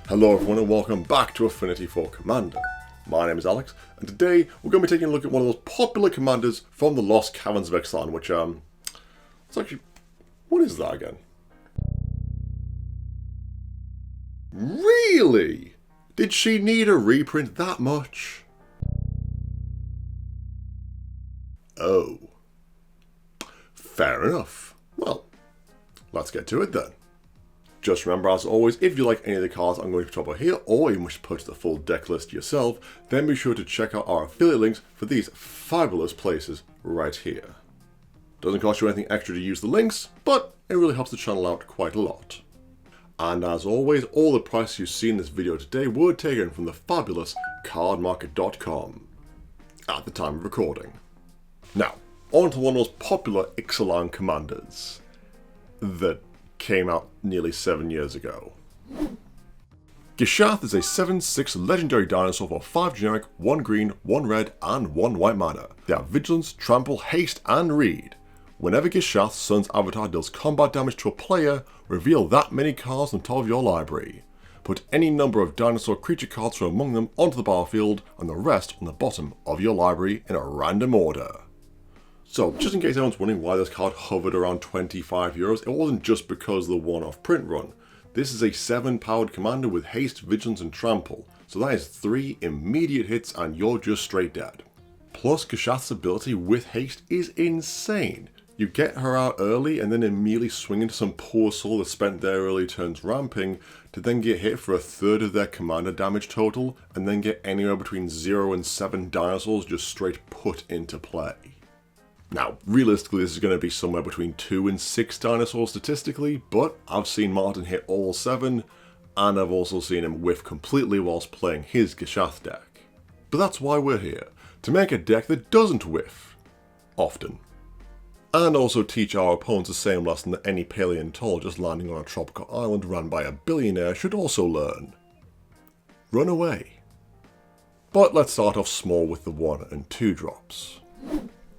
Hello everyone and welcome back to Affinity for Commander. My name is Alex, and today we're going to be taking a look at one of those popular commanders from the Lost Caverns of Ixalan, which, it's actually, what is that again? Really? Did she need a reprint that much? Oh. Fair enough. Well, let's get to it then. Just remember, as always, if you like any of the cards I'm going to talk about here, or you wish to purchase the full deck list yourself, then be sure to check out our affiliate links for these fabulous places right here. Doesn't cost you anything extra to use the links, but it really helps the channel out quite a lot. And as always, all the prices you see in this video today were taken from the fabulous cardmarket.com at the time of recording. Now, on to one of those popular Ixalan commanders that came out nearly 7 years ago. Gishath is a 7/6 legendary dinosaur for 5 generic, 1 green, 1 red, and 1 white mana. They have Vigilance, Trample, Haste, and Read. Whenever Gishath's Sun's avatar deals combat damage to a player, reveal that many cards on top of your library. Put any number of dinosaur creature cards from among them onto the battlefield, and the rest on the bottom of your library in a random order. So, just in case anyone's wondering why this card hovered around €25, it wasn't just because of the one-off print run. This is a 7-powered commander with Haste, Vigilance, and Trample, so that is 3 immediate hits and you're just straight dead. Plus, Gishath's ability with Haste is insane. You get her out early and then immediately swing into some poor soul that spent their early turns ramping, to then get hit for a third of their commander damage total, and then get anywhere between 0 and 7 dinosaurs just straight put into play. Now, realistically, this is going to be somewhere between 2 and 6 dinosaurs statistically, but I've seen Martin hit all 7, and I've also seen him whiff completely whilst playing his Gishath deck. But that's why we're here, to make a deck that doesn't whiff. Often. And also teach our opponents the same lesson that any paleontologist landing on a tropical island run by a billionaire should also learn. Run away. But let's start off small with the 1 and 2 drops.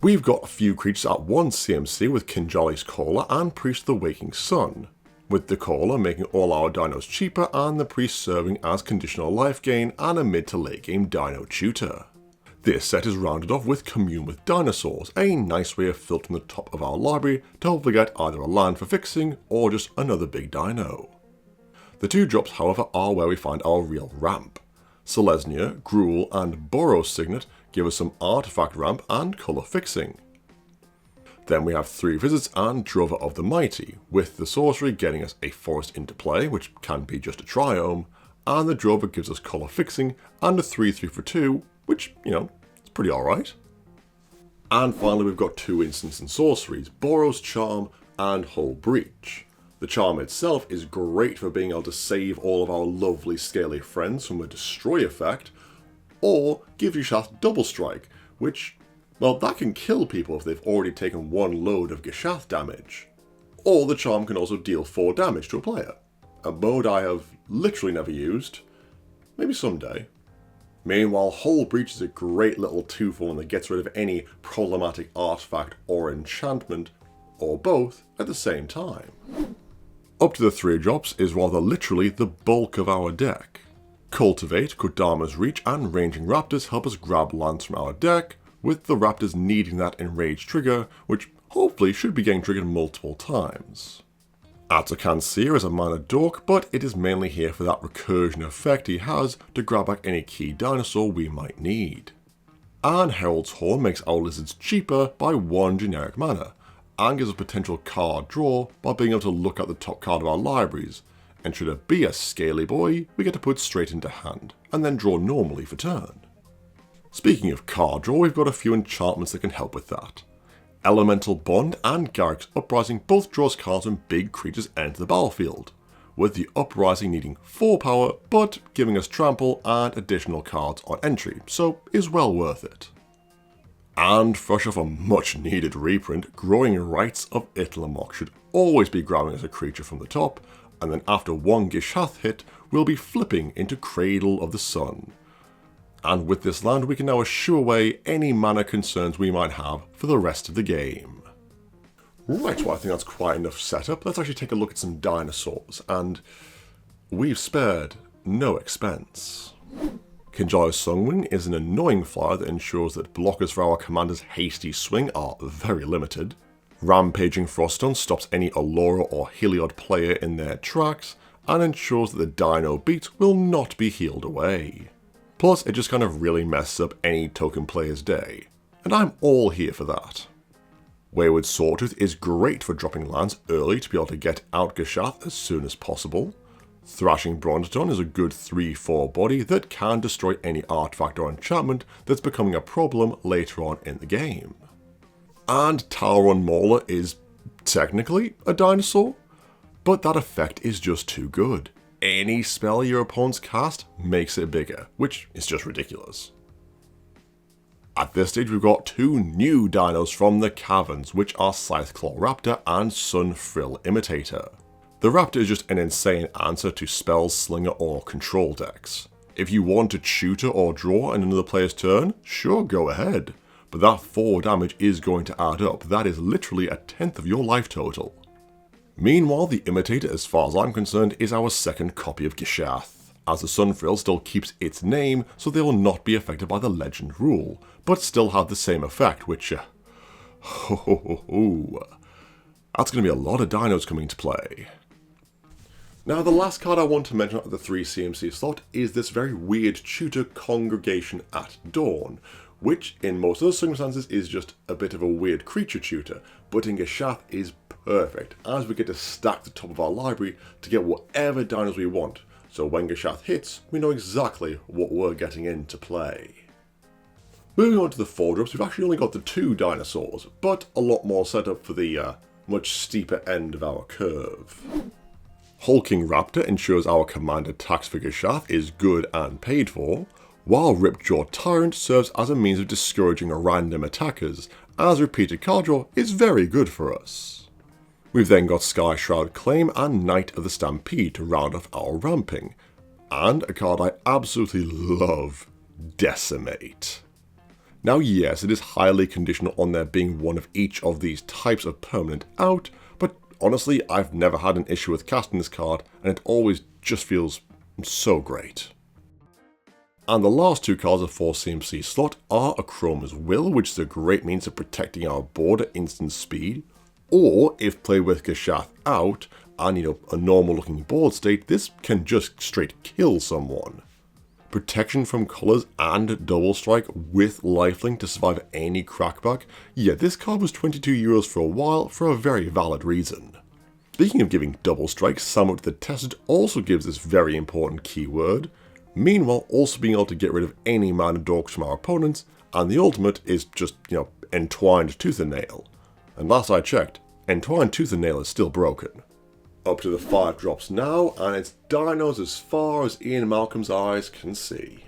We've got a few creatures at 1 CMC with Kinjali's Caller and Priest of the Waking Sun, with the Caller making all our dinos cheaper and the Priest serving as conditional life gain and a mid to late game dino tutor. This set is rounded off with Commune with Dinosaurs, a nice way of filtering the top of our library to hopefully get either a land for fixing or just another big dino. The 2 drops, however, are where we find our real ramp. Selesnya, Gruul, and Boros Signet give us some artifact ramp and colour fixing. Then we have 3 visits and Drover of the Mighty, with the sorcery getting us a forest into play, which can be just a triome, and the Drover gives us colour fixing and a 3/3 for 2, which, it's pretty alright. And finally we've got 2 instants and sorceries, Boros Charm and Hull Breach. The charm itself is great for being able to save all of our lovely scaly friends from a destroy effect, or give Gishath Double Strike, which, well, that can kill people if they've already taken 1 load of Gishath damage. Or the charm can also deal 4 damage to a player, a mode I have literally never used, maybe someday. Meanwhile, Hull Breach is a great little 2-for-1 that gets rid of any problematic artifact or enchantment, or both, at the same time. Up to the 3 drops is rather literally the bulk of our deck. Cultivate, Kodama's Reach, and Ranging Raptors help us grab lands from our deck, with the Raptors needing that Enrage trigger, which hopefully should be getting triggered multiple times. Atakan Seer is a mana dork, but it is mainly here for that recursion effect he has to grab back any key dinosaur we might need. And Herald's Horn makes our lizards cheaper by 1 generic mana, and gives us potential card draw by being able to look at the top card of our libraries, and should it be a scaly boy, we get to put straight into hand, and then draw normally for turn. Speaking of card draw, we've got a few enchantments that can help with that. Elemental Bond and Garruk's Uprising both draw us cards when big creatures enter the battlefield, with the Uprising needing 4 power, but giving us trample and additional cards on entry, so is well worth it. And fresh off a much needed reprint, Growing Rites of Itlamok should always be grabbing as a creature from the top, and then after 1 Gishath hit, we'll be flipping into Cradle of the Sun. And with this land, we can now assure away any mana concerns we might have for the rest of the game. Right, well I think that's quite enough setup. Let's actually take a look at some dinosaurs, and we've spared no expense. Kinjalo Sungwing is an annoying flyer that ensures that blockers for our commander's hasty swing are very limited. Rampaging Froststone stops any Allura or Heliod player in their tracks, and ensures that the Dino beats will not be healed away. Plus, it just kind of really messes up any token player's day, and I'm all here for that. Wayward Sawtooth is great for dropping lands early to be able to get out Gishath as soon as possible. Thrashing Bronzeton is a good 3-4 body that can destroy any artifact or enchantment that's becoming a problem later on in the game. And Tauron Mauler is technically a dinosaur, but that effect is just too good. Any spell your opponents cast makes it bigger, which is just ridiculous. At this stage we've got 2 new dinos from the caverns, which are Scytheclaw Raptor and Sunfrill Imitator. The Raptor is just an insane answer to spells, slinger or control decks. If you want to tutor or draw in another player's turn, sure, go ahead. But that 4 damage is going to add up. That is literally a 10th of your life total. Meanwhile, the Imitator, as far as I'm concerned, is our second copy of Gishath, as the Sunfrill still keeps its name, so they will not be affected by the legend rule, but still have the same effect, which, that's going to be a lot of dinos coming into play. Now, the last card I want to mention at the 3 CMC slot is this very weird tutor Congregation at Dawn, which in most other circumstances is just a bit of a weird creature tutor, but in Gishath is perfect, as we get to stack the top of our library to get whatever dinos we want, so when Gishath hits, we know exactly what we're getting into play. Moving on to the 4-drops, we've actually only got the 2 dinosaurs, but a lot more set up for the much steeper end of our curve. Hulking Raptor ensures our commander tax for Gishath is good and paid for, while Ripjaw Tyrant serves as a means of discouraging random attackers, as repeated card draw is very good for us. We've then got Sky Shroud Claim and Knight of the Stampede to round off our ramping, and a card I absolutely love, Decimate. Now yes, it is highly conditional on there being one of each of these types of permanent out, but honestly I've never had an issue with casting this card, and it always just feels so great. And the last 2 cards of 4 CMC slot are Akroma's Will, which is a great means of protecting our board at instant speed, or if played with Gishath out and a normal looking board state, this can just straight kill someone. Protection from colours and double strike with lifelink to survive any crackback. Yeah, this card was €22 for a while for a very valid reason. Speaking of giving double strike, Summon to the Tested also gives this very important keyword, meanwhile also being able to get rid of any mana dorks from our opponents, and the ultimate is just, Entwined Tooth and Nail. And last I checked, Entwined Tooth and Nail is still broken. Up to the 5 drops now, and it's dinos as far as Ian Malcolm's eyes can see.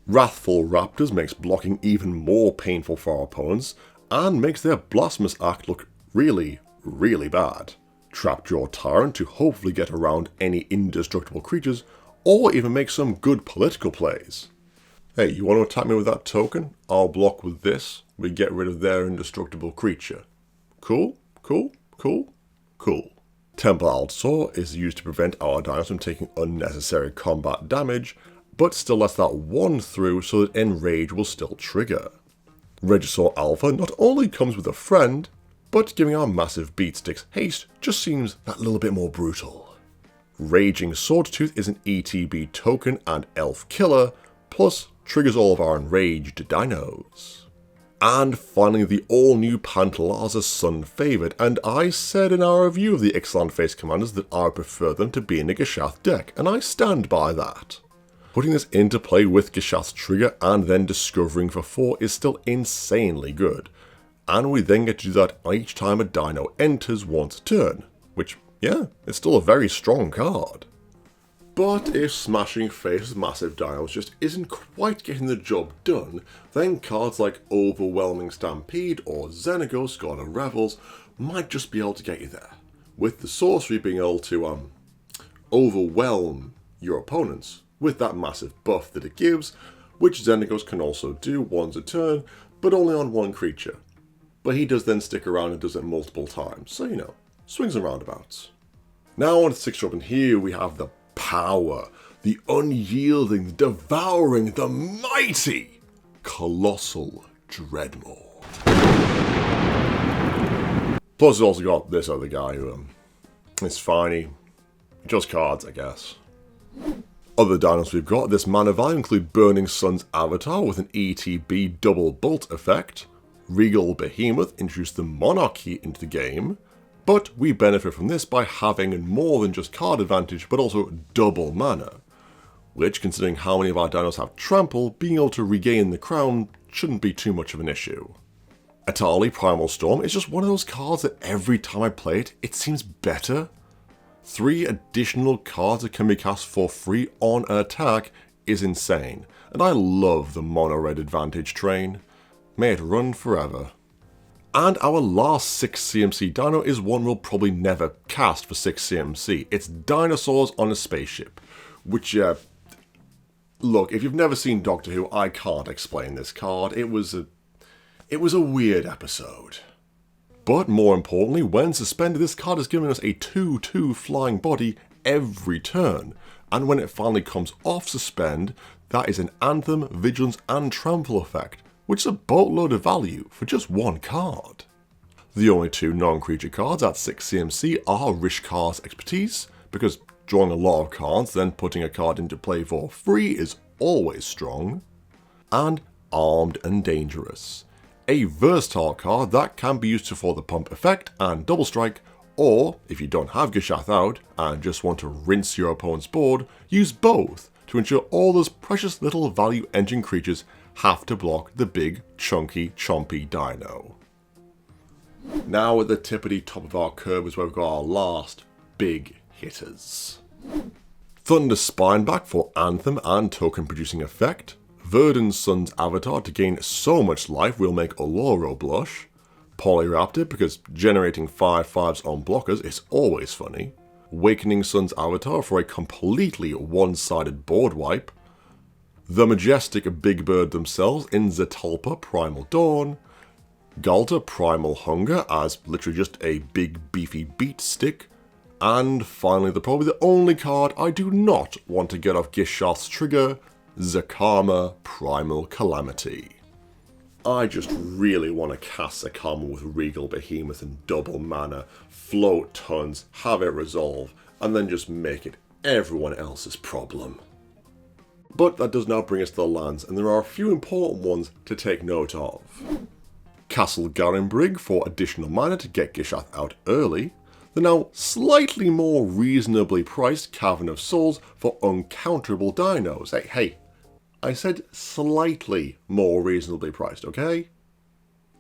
Wrathful Raptors makes blocking even more painful for our opponents, and makes their Blasphemous Act look really, really bad. Trapjaw Tyrant to hopefully get around any indestructible creatures, or even make some good political plays. Hey, you want to attack me with that token? I'll block with this, we get rid of their indestructible creature. Cool, cool, cool, cool. Temple Altsor is used to prevent our dinos from taking unnecessary combat damage, but still lets that 1 through so that Enrage will still trigger. Regisaur Alpha not only comes with a friend, but giving our massive beatsticks haste just seems that little bit more brutal. Raging Swordtooth is an ETB token and elf killer, plus triggers all of our enraged dinos. And finally, the all-new Pantalaza Sun Favoured, and I said in our review of the Ixalan Face Commanders that I would prefer them to be in a Gishath deck, and I stand by that. Putting this into play with Gishath's trigger and then discovering for 4 is still insanely good, and we then get to do that each time a dino enters once a turn, which, yeah, it's still a very strong card. But if smashing face with massive dinos just isn't quite getting the job done, then cards like Overwhelming Stampede or Xenagos God of Revels might just be able to get you there, with the sorcery being able to overwhelm your opponents with that massive buff that it gives, which Xenagos can also do once a turn, but only on 1 creature. But he does then stick around and does it multiple times, so swings and roundabouts. Now on to 6 drop, and here we have the power, the unyielding, the devouring, the mighty, colossal Dreadmaw. Plus it's also got this other guy who, it's fine, just cards I guess. Other dinos we've got this mana value include Burning Sun's Avatar with an ETB double bolt effect. Regal Behemoth introduced the Monarchy into the game, but we benefit from this by having more than just card advantage but also double mana, which, considering how many of our dinos have Trample, being able to regain the crown shouldn't be too much of an issue. Atali Primal Storm is just one of those cards that every time I play it, it seems better. 3 additional cards that can be cast for free on an attack is insane, and I love the mono red advantage train. May it run forever. And our last 6 CMC dino is one we'll probably never cast for 6 CMC. It's Dinosaurs on a Spaceship, which, look, if you've never seen Doctor Who, I can't explain this card. It was a weird episode. But more importantly, when suspended, this card is giving us a 2/2 flying body every turn. And when it finally comes off suspend, that is an Anthem, Vigilance and Trample effect, which is a boatload of value for just one card. The only 2 non-creature cards at 6 CMC are Rishkar's Expertise, because drawing a lot of cards, then putting a card into play for free is always strong, and Armed and Dangerous, a versatile card that can be used for the pump effect and double strike, or if you don't have Gishath out and just want to rinse your opponent's board, use both to ensure all those precious little value engine creatures have to block the big, chunky, chompy dino. Now at the tippity top of our curve is where we've got our last big hitters. Thunder Spineback for Anthem and token producing effect. Verdant Sun's Avatar to gain so much life will make Oloro blush. Polyraptor because generating 5/5s on blockers is always funny. Wakening Sun's Avatar for a completely one-sided board wipe. The majestic Big Bird themselves in Zetalpa Primal Dawn. Galta Primal Hunger as literally just a big beefy beat stick. And finally, probably the only card I do not want to get off Gishath's trigger, Zakama Primal Calamity. I just really want to cast Zakama with Regal Behemoth and double mana, float tons, have it resolve, and then just make it everyone else's problem. But that does now bring us to the lands, and there are a few important ones to take note of. Castle Garenbrig for additional mana to get Gishath out early. The now slightly more reasonably priced Cavern of Souls for uncounterable dinos. Hey, I said slightly more reasonably priced, okay?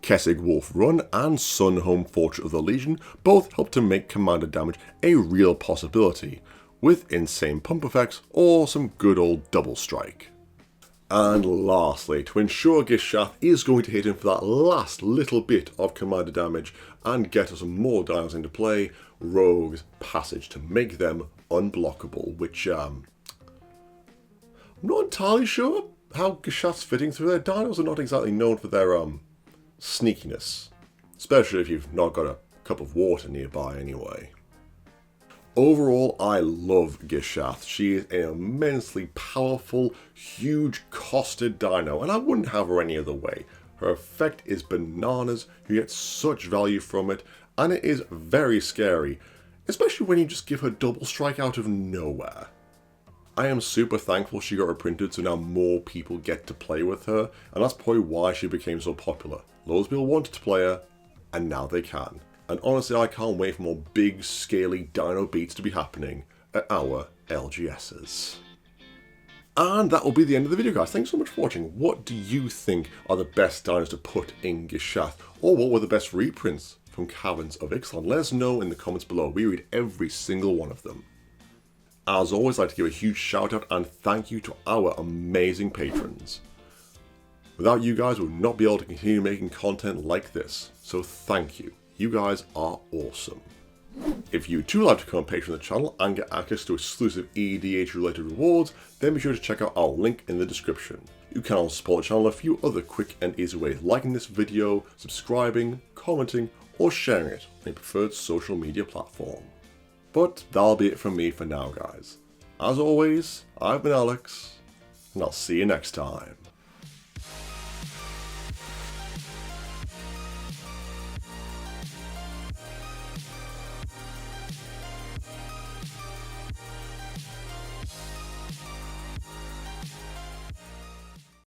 Kessig Wolf Run and Sunhome Fortress of the Legion both help to make commander damage a real possibility, with insane pump effects or some good old double strike. And lastly, to ensure Gishath is going to hit him for that last little bit of commander damage and get us more dinos into play, Rogue's Passage to make them unblockable, which I'm not entirely sure how Gishath's fitting through. Their dinos are not exactly known for their sneakiness, especially if you've not got a cup of water nearby anyway. Overall, I love Gishath. She is an immensely powerful, huge costed dino, and I wouldn't have her any other way. Her effect is bananas, you get such value from it, and it is very scary, especially when you just give her double strike out of nowhere. I am super thankful she got reprinted so now more people get to play with her, and that's probably why she became so popular. Loads of people wanted to play her, and now they can. And honestly, I can't wait for more big, scaly dino beats to be happening at our LGSs. And that will be the end of the video, guys. Thanks so much for watching. What do you think are the best dinos to put in Gishath? Or what were the best reprints from Caverns of Ixalan? Let us know in the comments below. We read every single one of them. As always, I'd like to give a huge shout out and thank you to our amazing patrons. Without you guys, we would not be able to continue making content like this. So thank you. You guys are awesome. If you too like to become a patron of the channel and get access to exclusive EDH related rewards, then be sure to check out our link in the description. You can also support the channel in a few other quick and easy ways, liking this video, subscribing, commenting, or sharing it on your preferred social media platform. But that'll be it from me for now, guys. As always, I've been Alex, and I'll see you next time.